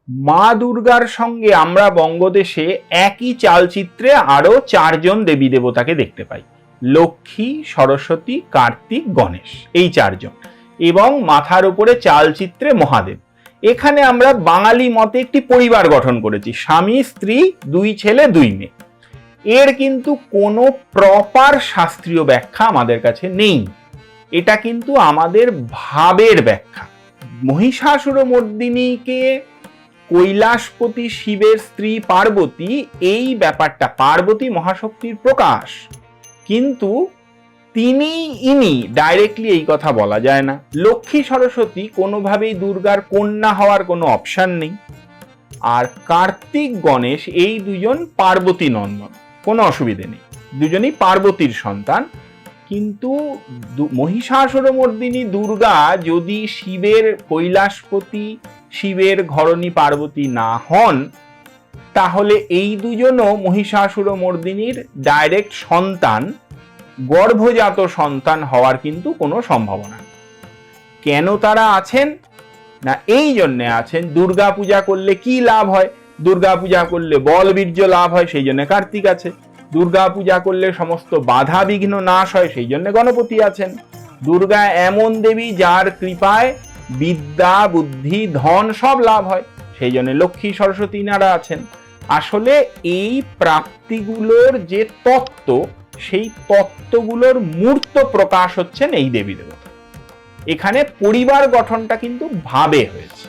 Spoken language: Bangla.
মা দুর্গার সঙ্গে আমরা বঙ্গদেশে একই চালচিত্রে আরো 4 জন দেবী দেবতাকে দেখতে পাই। লক্ষ্মী, সরস্বতী, কার্তিক, গণেশ, এই 4 জন, এবং মাথার উপরে চালচিত্রে মহাদেব। এখানে আমরা বাঙালি মতে একটি পরিবার গঠন করেছি, স্বামী স্ত্রী, 2 ছেলে 2 মেয়ে। এর কিন্তু কোনো প্রপার শাস্ত্রীয় ব্যাখ্যা আমাদের কাছে নেই। এটা কিন্তু আমাদের ভাবের ব্যাখ্যা। মহিষাসুরমর্দিনীকে কৈলাসপতি শিবের স্ত্রী পার্বতী, এই ব্যাপারটা পার্বতী মহাশক্তির প্রকাশ, কিন্তু ইনি ডাইরেক্টলি এই কথা বলা যায় না। লক্ষ্মী সরস্বতী কোনোভাবেই দুর্গার কন্যা হওয়ার কোনো অপশন নেই। আর কার্তিক গণেশ এই 2 জন পার্বতী নন্দন, কোনো অসুবিধে নেই, দুজনই পার্বতীর সন্তান। কিন্তু মহিষাসুরমর্দিনী দুর্গা যদি শিবের কৈলাসপতি শিবের ঘরণী পার্বতী না হন, তাহলে এই 2 জনও মহিষাসুরমর্দিনীর ডাইরেক্ট সন্তান, গর্ভজাত সন্তান হওয়ার কিন্তু কোনো সম্ভাবনা নেই। কেন তারা আছেন না, এই জন্যে আছেন, দুর্গা পূজা করলে কি লাভ হয়? দুর্গা পূজা করলে বল বীর্য লাভ হয়, সেই জন্য কার্তিক আছে। দুর্গা পূজা করলে সমস্ত বাধা বিঘ্ন নাশ হয়, সেই জন্য গণপতি আছেন। দুর্গা এমন দেবী যার কৃপায় বিদ্যা, বুদ্ধি, ধন সব লাভ হয়, সেই জন্য লক্ষ্মী, সরস্বতী নারা আছেন। আসলে এই প্রাপ্তিগুলোর যে তত্ত্ব, সেই তত্ত্বগুলোর মূর্ত প্রকাশ হচ্ছেন এই দেবী দেবতা। এখানে পরিবার গঠনটা কিন্তু ভাবে হয়েছে।